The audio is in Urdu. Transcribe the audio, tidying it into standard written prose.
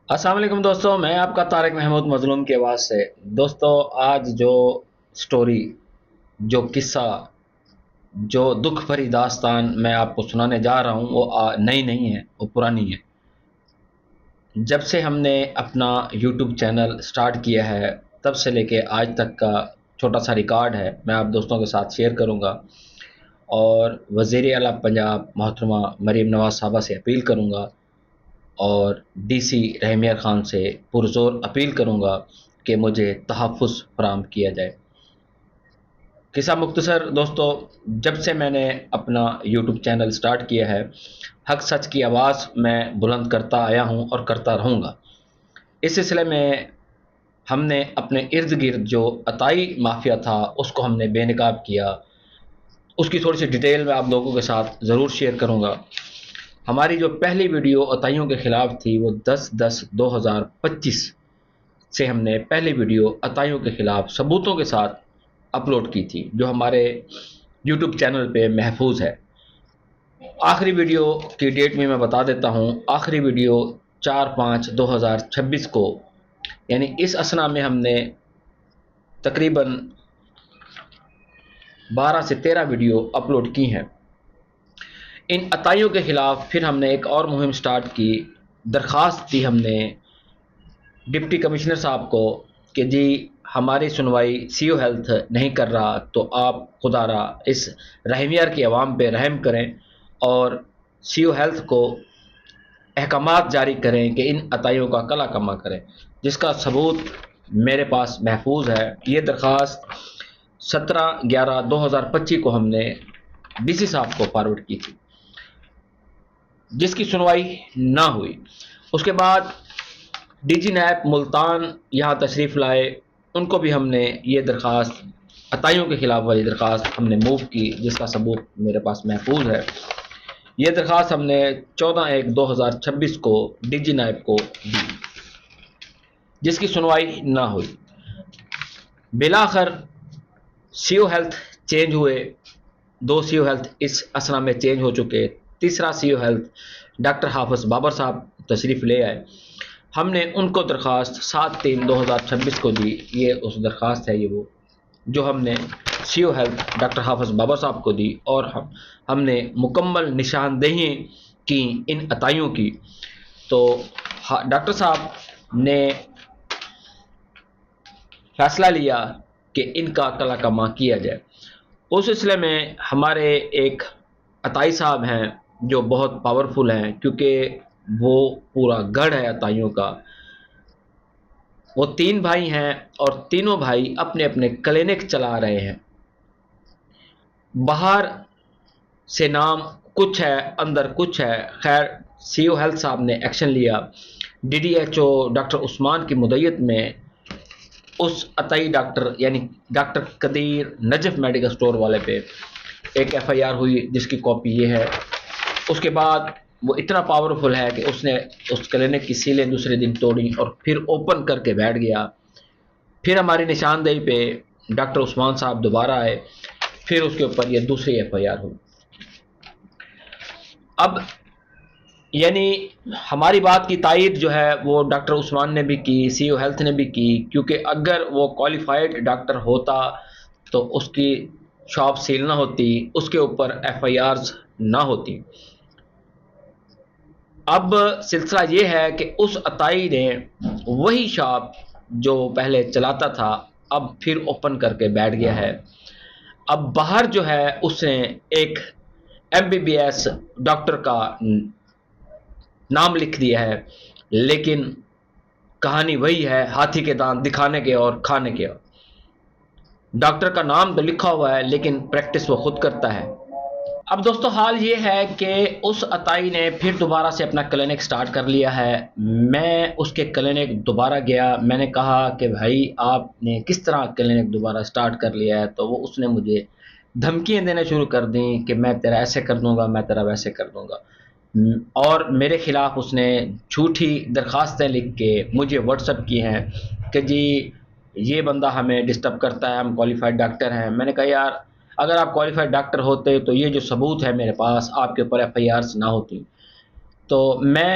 السلام علیکم دوستوں، میں آپ کا طارق محمود مظلوم کی آواز سے۔ دوستوں، آج جو سٹوری، جو قصہ، جو دکھ بھری داستان میں آپ کو سنانے جا رہا ہوں وہ نئی نہیں ہے، وہ پرانی ہے۔ جب سے ہم نے اپنا یوٹیوب چینل سٹارٹ کیا ہے تب سے لے کے آج تک کا چھوٹا سا ریکارڈ ہے، میں آپ دوستوں کے ساتھ شیئر کروں گا، اور وزیر اعلیٰ پنجاب محترمہ مریم نواز صاحبہ سے اپیل کروں گا، اور ڈی سی رحیم یار خان سے پرزور اپیل کروں گا کہ مجھے تحفظ فراہم کیا جائے۔ قصہ مختصر دوستو، جب سے میں نے اپنا یوٹیوب چینل سٹارٹ کیا ہے، حق سچ کی آواز میں بلند کرتا آیا ہوں اور کرتا رہوں گا۔ اس سلسلے میں ہم نے اپنے ارد گرد جو عطائی مافیا تھا اس کو ہم نے بے نقاب کیا۔ اس کی تھوڑی سی ڈیٹیل میں آپ لوگوں کے ساتھ ضرور شیئر کروں گا۔ ہماری جو پہلی ویڈیو عطائیوں کے خلاف تھی وہ 10/10/2025 سے ہم نے پہلی ویڈیو عطائیوں کے خلاف ثبوتوں کے ساتھ اپلوڈ کی تھی، جو ہمارے یوٹیوب چینل پہ محفوظ ہے۔ آخری ویڈیو کی ڈیٹ میں بتا دیتا ہوں، آخری ویڈیو 4/5/2026 کو، یعنی اس اثنا میں ہم نے تقریباً 12 سے 13 ویڈیو اپلوڈ کی ہیں۔ ان عطائیوں کے خلاف پھر ہم نے ایک اور مہم سٹارٹ کی۔ درخواست دی ہم نے ڈپٹی کمشنر صاحب کو کہ جی ہماری سنوائی سی او ہیلتھ نہیں کر رہا، تو آپ خدا را اس رحیم یار کی عوام پہ رحم کریں اور سی او ہیلتھ کو احکامات جاری کریں کہ ان عطائیوں کا کلا کما کریں، جس کا ثبوت میرے پاس محفوظ ہے۔ یہ درخواست 17/11/2025 کو ہم نے ڈی سی صاحب کو فارورڈ کی تھی، جس کی سنوائی نہ ہوئی۔ اس کے بعد ڈی جی نیب ملتان یہاں تشریف لائے، ان کو بھی ہم نے یہ درخواست، عطائیوں کے خلاف والی درخواست ہم نے موو کی، جس کا ثبوت میرے پاس محفوظ ہے۔ یہ درخواست ہم نے 14/1/2026 کو ڈی جی نیب کو دی، جس کی سنوائی نہ ہوئی۔ بالآخر سی او ہیلتھ چینج ہوئے، 2 سی او ہیلتھ اس اسنا میں چینج ہو چکے، تیسرا سی او ہیلتھ ڈاکٹر حافظ بابر صاحب تشریف لے آئے۔ ہم نے ان کو درخواست 7/3/2026 کو دی۔ یہ اس درخواست ہے، یہ وہ جو ہم نے سی او ہیلتھ ڈاکٹر حافظ بابر صاحب کو دی، اور ہم نے مکمل نشاندہی کی ان عطائیوں کی۔ تو ڈاکٹر صاحب نے فیصلہ لیا کہ ان کا کلا کما کیا جائے۔ اس سلسلے میں ہمارے ایک عطائی صاحب ہیں جو بہت پاورفل ہیں، کیونکہ وہ پورا گڑھ ہے عطائیوں کا۔ وہ 3 بھائی ہیں اور تینوں بھائی اپنے اپنے کلینک چلا رہے ہیں۔ باہر سے نام کچھ ہے، اندر کچھ ہے۔ خیر، سی او ہیلتھ صاحب نے ایکشن لیا۔ D D H O doctor Usman کی مدعیت میں اس عطائی ڈاکٹر یعنی doctor Qadeer Najaf medical store والے پہ ایک ایف آئی آر ہوئی، جس کی کاپی یہ ہے۔ اس کے بعد وہ اتنا پاورفل ہے کہ اس نے اس کلینک کی سیلیں دوسرے دن توڑی اور پھر اوپن کر کے بیٹھ گیا۔ پھر ہماری نشاندہی پہ ڈاکٹر عثمان صاحب دوبارہ آئے، پھر اس کے اوپر یہ دوسری ایف آئی آر ہوئی۔ اب یعنی ہماری بات کی تائید جو ہے وہ ڈاکٹر عثمان نے بھی کی، سی او ہیلتھ نے بھی کی، کیونکہ اگر وہ کوالیفائڈ ڈاکٹر ہوتا تو اس کی شاپ سیل نہ ہوتی، اس کے اوپر ایف آئی آرز نہ ہوتی۔ اب سلسلہ یہ ہے کہ اس عطائی نے وہی شاپ جو پہلے چلاتا تھا اب پھر اوپن کر کے بیٹھ گیا ہے۔ اب باہر جو ہے اس نے ایک MBBS ڈاکٹر کا نام لکھ دیا ہے، لیکن کہانی وہی ہے، ہاتھی کے دانت دکھانے کے اور کھانے کے۔ ڈاکٹر کا نام تو لکھا ہوا ہے لیکن پریکٹس وہ خود کرتا ہے۔ اب دوستو حال یہ ہے کہ اس عطائی نے پھر دوبارہ سے اپنا کلینک سٹارٹ کر لیا ہے۔ میں اس کے کلینک دوبارہ گیا، میں نے کہا کہ بھائی آپ نے کس طرح کلینک دوبارہ سٹارٹ کر لیا ہے؟ تو اس نے مجھے دھمکیاں دینا شروع کر دیں کہ میں تیرا ایسے کر دوں گا، میں تیرا ویسے کر دوں گا، اور میرے خلاف اس نے جھوٹی درخواستیں لکھ کے مجھے واٹس ایپ کی ہیں کہ جی یہ بندہ ہمیں ڈسٹرب کرتا ہے، ہم کوالیفائڈ ڈاکٹر ہیں۔ میں نے کہا یار اگر آپ کوالیفائڈ ڈاکٹر ہوتے تو یہ جو ثبوت ہے میرے پاس، آپ کے اوپر ایف آئی آرز نہ ہوتی۔ تو میں